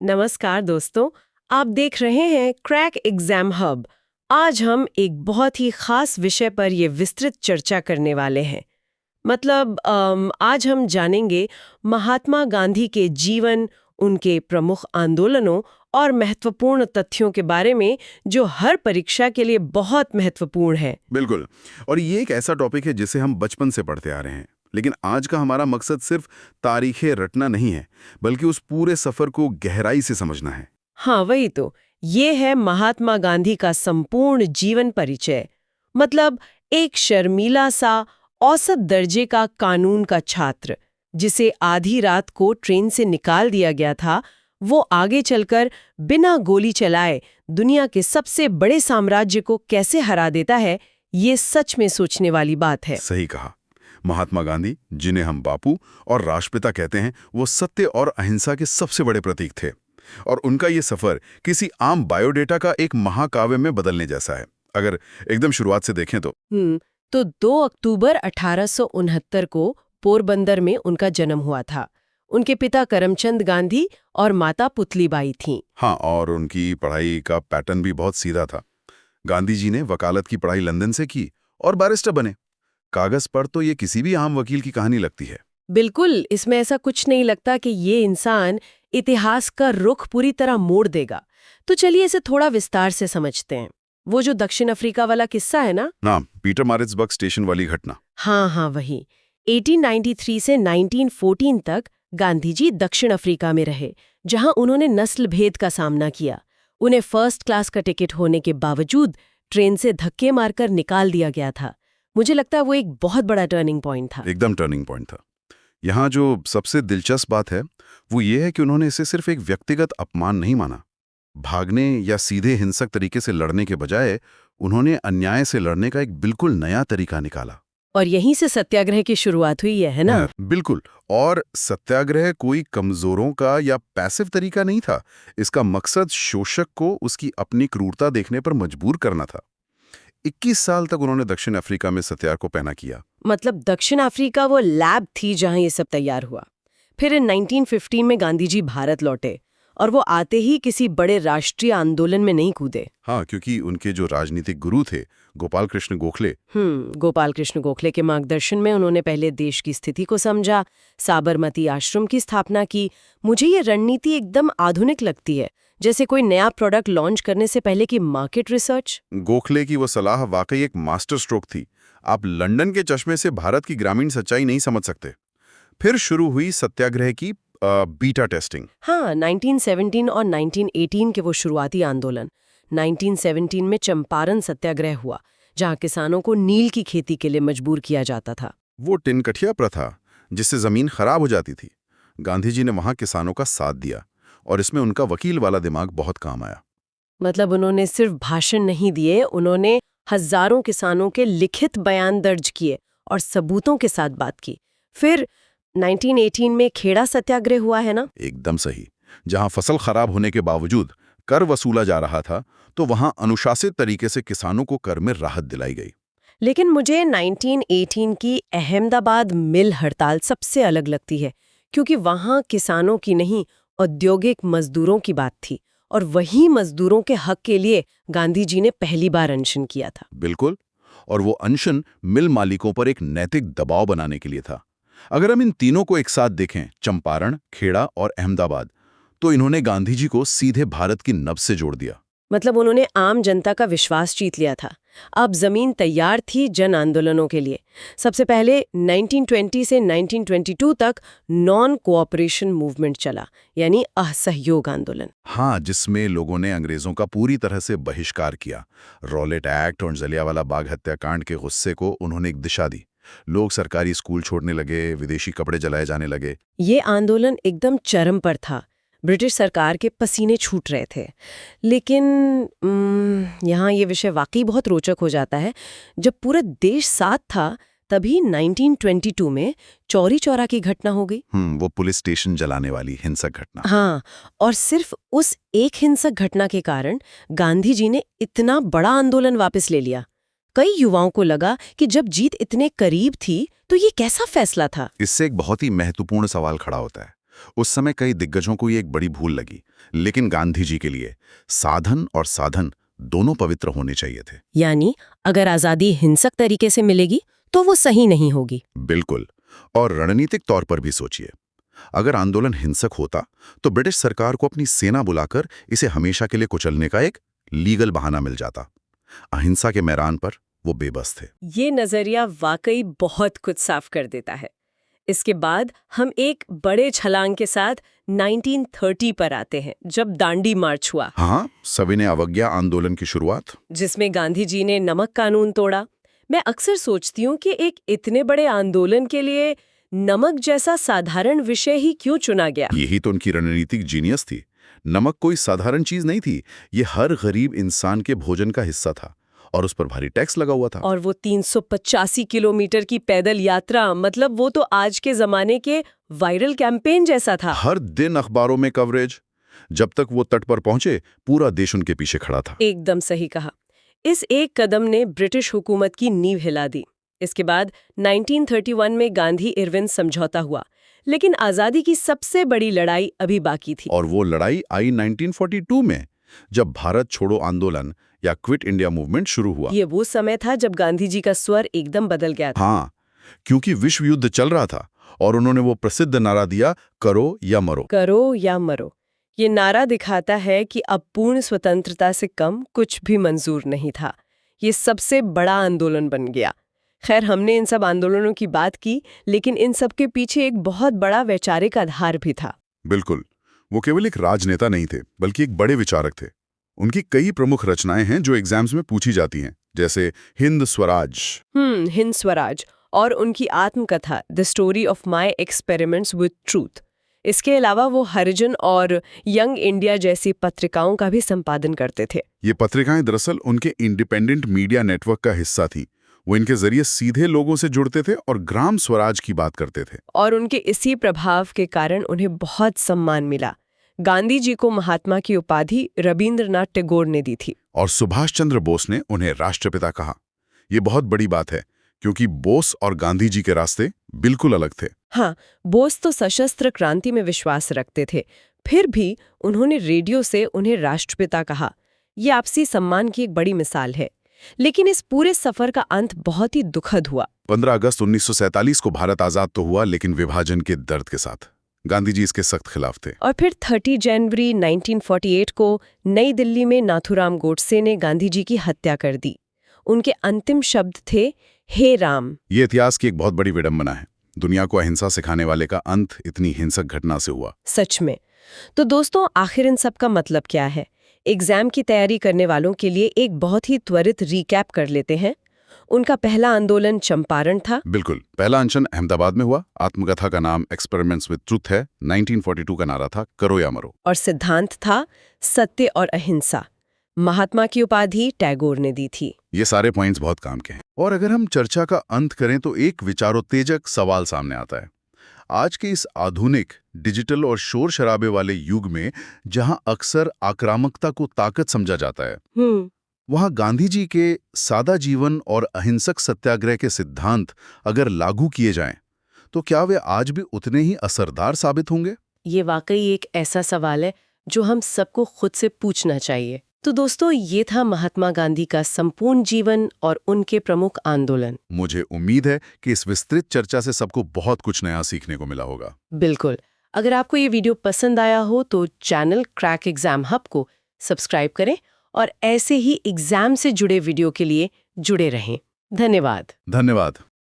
नमस्कार दोस्तों, आप देख रहे हैं क्रैक एग्जाम हब। आज हम एक बहुत ही खास विषय पर ये विस्तृत चर्चा करने वाले हैं। आज हम जानेंगे महात्मा गांधी के जीवन, उनके प्रमुख आंदोलनों और महत्वपूर्ण तथ्यों के बारे में जो हर परीक्षा के लिए बहुत महत्वपूर्ण है। बिल्कुल। और ये एक ऐसा टॉपिक है जिसे हम बचपन से पढ़ते आ रहे हैं, लेकिन आज का हमारा मकसद सिर्फ तारीखें रटना नहीं है, बल्कि उस पूरे सफर को गहराई से समझना है। हाँ, वही तो। ये है महात्मा गांधी का संपूर्ण जीवन परिचय। एक शर्मीला सा औसत दर्जे का कानून का छात्र, जिसे आधी रात को ट्रेन से निकाल दिया गया था, वो आगे चलकर बिना गोली चलाए दुनिया के सबसे बड़े साम्राज्य को कैसे हरा देता है, ये सच में सोचने वाली बात है। सही कहा। महात्मा गांधी, जिन्हें हम बापू और राष्ट्रपिता कहते हैं, वो सत्य और अहिंसा के सबसे बड़े प्रतीक थे। और उनका ये सफर किसी आम बायोडेटा का एक महाकाव्य में बदलने जैसा है, अगर एकदम शुरुआत से देखें तो। तो 2 अक्टूबर 1869 को पोरबंदर में उनका जन्म हुआ था। उनके पिता करमचंद गांधी और माता पुतलीबाई थीं। हाँ, और उनकी पढ़ाई का पैटर्न भी बहुत सीधा था। गांधी जी ने वकालत की पढ़ाई लंदन से की और बैरिस्टर बने। कागज पर तो ये किसी भी आम वकील की कहानी लगती है। बिल्कुल, इसमें ऐसा कुछ नहीं लगता कि ये इंसान इतिहास का रुख पूरी तरह मोड़ देगा। तो चलिए इसे थोड़ा विस्तार से समझते हैं। वो जो दक्षिण अफ्रीका वाला किस्सा है ना, पीटरमारिट्सबर्ग स्टेशन वाली घटना। हाँ, वही। 1893 से 1914 तक गांधी जी दक्षिण अफ्रीका में रहे, जहां उन्होंने नस्ल भेद का सामना किया। उन्हें फर्स्ट क्लास का टिकट होने के बावजूद ट्रेन से धक्के मारकर निकाल दिया गया था। मुझे लगता है वो एक बहुत बड़ा टर्निंग पॉइंट था। एकदम टर्निंग पॉइंट था। यहाँ जो सबसे दिलचस्प बात है वो ये है कि उन्होंने इसे सिर्फ एक व्यक्तिगत अपमान नहीं माना। भागने या सीधे हिंसक तरीके से लड़ने के बजाय उन्होंने अन्याय से लड़ने का एक बिल्कुल नया तरीका निकाला। और यहीं से सत्याग्रह की शुरुआत हुई है ना? बिल्कुल। और सत्याग्रह कोई कमजोरों का या पैसिव तरीका नहीं था। इसका मकसद शोषक को उसकी अपनी क्रूरता देखने पर मजबूर करना था। 21 साल तक उन्होंने दक्षिण अफ्रीका में सत्याग्रह को पहना किया। दक्षिण अफ्रीका वो लैब थी जहां ये सब तैयार हुआ। फिर 1915 में गांधी जी भारत लौटे और वो आते ही किसी बड़े राष्ट्रीय आंदोलन में नहीं कूदे। हाँ, क्योंकि उनके जो राजनीतिक गुरु थे गोपाल कृष्ण गोखले के मार्गदर्शन में उन्होंने पहले देश की स्थिति को समझा, साबरमती आश्रम की स्थापना की। मुझे ये रणनीति एकदम आधुनिक लगती है, जैसे कोई नया प्रोडक्ट लॉन्च करने से पहले की मार्केट रिसर्च। गोखले की वो सलाह वाकई एक मास्टर स्ट्रोक थी। आप लंदन के चश्मे से भारत की ग्रामीण सच्चाई नहीं समझ सकते। फिर शुरू हुई सत्याग्रह की बीटा टेस्टिंग। हाँ, 1917 और 1918 के वो शुरुआती आंदोलन। 1917 में चंपारण सत्याग्रह हुआ, जहाँ किसानों को नील की खेती के लिए मजबूर किया जाता था। वो टिनकठिया प्रथा, जिससे जमीन खराब हो जाती थी। गांधी जी ने वहां किसानों का साथ दिया और इसमें उनका वकील वाला दिमाग बहुत काम आया। उन्होंने सिर्फ भाषण नहीं दिए, उन्होंने हजारों किसानों के लिखित बयान दर्ज किए और सबूतों के साथ बात की। फिर 1918 में खेड़ा सत्याग्रह हुआ है ना? एकदम सही। जहां फसल खराब होने के बावजूद कर वसूला जा रहा था, तो वहां अनुशासित तरीके से किसानों को कर में राहत दिलाई गई। लेकिन मुझे 1918 की अहमदाबाद मिल हड़ताल सबसे अलग लगती है, क्योंकि वहां किसानों की नहीं, औद्योगिक मजदूरों की बात थी, और वही मजदूरों के हक के लिए गांधी जी ने पहली बार अनशन किया था। बिल्कुल। और वो अनशन मिल मालिकों पर एक नैतिक दबाव बनाने के लिए था। अगर हम इन तीनों को एक साथ देखें, चंपारण, खेड़ा और अहमदाबाद, तो इन्होंने गांधी जी को सीधे भारत की नब्ज से जोड़ दिया। उन्होंने आम जनता का विश्वास जीत लिया था। अब जमीन तैयार थी जन आंदोलनों के लिए। सबसे पहले 1920 से 1922 तक नॉन कोऑपरेशन मूवमेंट चला, यानी असहयोग आंदोलन। हाँ, जिसमें लोगों ने अंग्रेजों का पूरी तरह से बहिष्कार किया। रॉलेट एक्ट और जलियांवाला बाग हत्याकांड के गुस्से को उन्होंने एक दिशा दी। लोग सरकारी स्कूल छोड़ने लगे, विदेशी कपड़े जलाए जाने लगे। ये आंदोलन एकदम चरम पर था। ब्रिटिश सरकार के पसीने छूट रहे थे। लेकिन यहाँ ये विषय वाकई बहुत रोचक हो जाता है। जब पूरा देश साथ था, तभी 1922 में चौरी चौरा की घटना हो गई। वो पुलिस स्टेशन जलाने वाली हिंसक घटना। हाँ, और सिर्फ उस एक हिंसक घटना के कारण गांधी जी ने इतना बड़ा आंदोलन वापस ले लिया। कई युवाओं को लगा कि जब जीत इतने करीब थी तो ये कैसा फैसला था। इससे एक बहुत ही महत्वपूर्ण सवाल खड़ा होता है। उस समय कई दिग्गजों को ये एक बड़ी भूल लगी, लेकिन गांधी जी के लिए साधन और साधन दोनों पवित्र होने चाहिए थे। यानी अगर आजादी हिंसक तरीके से मिलेगी तो वो सही नहीं होगी। बिल्कुल। और रणनीतिक तौर पर भी सोचिए, अगर आंदोलन हिंसक होता तो ब्रिटिश सरकार को अपनी सेना बुलाकर इसे हमेशा के लिए कुचलने का एक लीगल बहाना मिल जाता। अहिंसा के मैदान पर वो बेबस थे। ये नजरिया वाकई बहुत कुछ साफ कर देता है। इसके बाद हम एक बड़े छलांग के साथ 1930 पर आते हैं, जब दांडी मार्च हुआ। हाँ, सविनय अवज्ञा आंदोलन की शुरुआत, जिसमें गांधी जी ने नमक कानून तोड़ा। मैं अक्सर सोचती हूँ कि एक इतने बड़े आंदोलन के लिए नमक जैसा साधारण विषय ही क्यों चुना गया। यही तो उनकी रणनीतिक जीनियस थी। नमक कोई साधारण चीज नहीं थी, ये हर गरीब इंसान के भोजन का हिस्सा था और उस पर भारी टैक्स लगा हुआ था। और वो 385 किलोमीटर की पैदल यात्रा, मतलब वो तो आज के जमाने के वायरल कैंपेन जैसा था। हर दिन अखबारों में कवरेज। जब तक वो तट पर पहुंचे, पूरा देश उनके पीछे खड़ा था। एकदम सही कहा। इस एक कदम ने ब्रिटिश हुकूमत की नींव हिला दी। इसके बाद 1931 में गांधी-इरविन समझौता हुआ, लेकिन आजादी की सबसे बड़ी लड़ाई अभी बाकी थी। और वो लड़ाई आई 1942 में, जब भारत छोड़ो आंदोलन या क्विट इंडिया मूवमेंट शुरू हुआ। ये वो समय था जब गांधी जी का स्वर एकदम बदल गया था। हाँ, क्योंकि विश्व युद्ध चल रहा था और उन्होंने वो प्रसिद्ध नारा दिया, करो या मरो। करो या मरो। ये नारा दिखाता है कि अब पूर्ण स्वतंत्रता से कम कुछ भी मंजूर नहीं था। ये सबसे बड़ा आंदोलन बन गया। खैर, हमने इन सब आंदोलनों की बात की, लेकिन इन सब के पीछे एक बहुत बड़ा वैचारिक आधार भी था। बिल्कुल, वो केवल एक राजनेता नहीं थे, बल्कि एक बड़े विचारक थे। उनकी कई प्रमुख रचनाएं हैं जो एग्जाम्स में पूछी जाती हैं, जैसे हिंद स्वराज। हिंद स्वराज और उनकी आत्मकथा the story of my experiments with truth. इसके अलावा वो हरिजन और यंग इंडिया जैसी पत्रिकाओं का भी संपादन करते थे। ये पत्रिकाएं दरअसल उनके इंडिपेंडेंट मीडिया नेटवर्क का हिस्सा थी। वो इनके जरिए सीधे लोगों से जुड़ते थे और ग्राम स्वराज की बात करते थे। और उनके इसी प्रभाव के कारण उन्हें बहुत सम्मान मिला। गांधी जी को महात्मा की उपाधि रविंद्रनाथ टैगोर ने दी थी। और सुभाष चंद्र बोस ने उन्हें राष्ट्रपिता कहा। ये बहुत बड़ी बात है, क्योंकि बोस और गांधी जी के रास्ते बिल्कुल अलग थे। हाँ, बोस तो सशस्त्र क्रांति में विश्वास रखते थे, फिर भी उन्होंने रेडियो से उन्हें राष्ट्रपिता कहा। ये आपसी सम्मान की एक बड़ी मिसाल है। लेकिन इस पूरे सफर का अंत बहुत ही दुखद हुआ। 15 अगस्त 1947 को भारत आजाद तो हुआ, लेकिन विभाजन के दर्द के साथ। गांधी जी इसके सख्त खिलाफ थे। और फिर 30 जनवरी 1948 को नई दिल्ली में नाथूराम गोडसे ने गांधी जी की हत्या कर दी। उनके अंतिम शब्द थे, हे राम। ये इतिहास की एक बहुत बड़ी विडंबना है। दुनिया को अहिंसा सिखाने वाले का अंत इतनी हिंसक घटना से हुआ। सच में। तो दोस्तों, आखिर इन सब का मतलब क्या है? एग्जाम की तैयारी करने वालों के लिए एक बहुत ही त्वरित रिकैप कर लेते हैं। उनका पहला आंदोलन चंपारण था। बिल्कुल, पहला अनशन अहमदाबाद में हुआ। आत्मकथा का नाम एक्सपेरिमेंट्स विद ट्रूथ है। 1942 का नारा था, करो या मरो। और सिद्धांत था सत्य और अहिंसा। महात्मा की उपाधि टैगोर ने दी थी। ये सारे पॉइंट्स बहुत काम के हैं। और अगर हम चर्चा का अंत करें तो एक विचारोत्तेजक सवाल सामने आता है। आज के इस आधुनिक डिजिटल और शोर शराबे वाले युग में, जहां अक्सर आक्रामकता को ताकत समझा जाता है, वहां गांधी जी के सादा जीवन और अहिंसक सत्याग्रह के सिद्धांत अगर लागू किए जाएं, तो क्या वे आज भी उतने ही असरदार साबित होंगे? ये वाकई एक ऐसा सवाल है जो हम सबको खुद से पूछना चाहिए। तो दोस्तों, ये था महात्मा गांधी का संपूर्ण जीवन और उनके प्रमुख आंदोलन। मुझे उम्मीद है कि इस विस्तृत चर्चा से सबको बहुत कुछ नया सीखने को मिला होगा। बिल्कुल। अगर आपको ये वीडियो पसंद आया हो तो चैनल क्रैक एग्जाम हब को सब्सक्राइब करें और ऐसे ही एग्जाम से जुड़े वीडियो के लिए जुड़े रहें। धन्यवाद। धन्यवाद।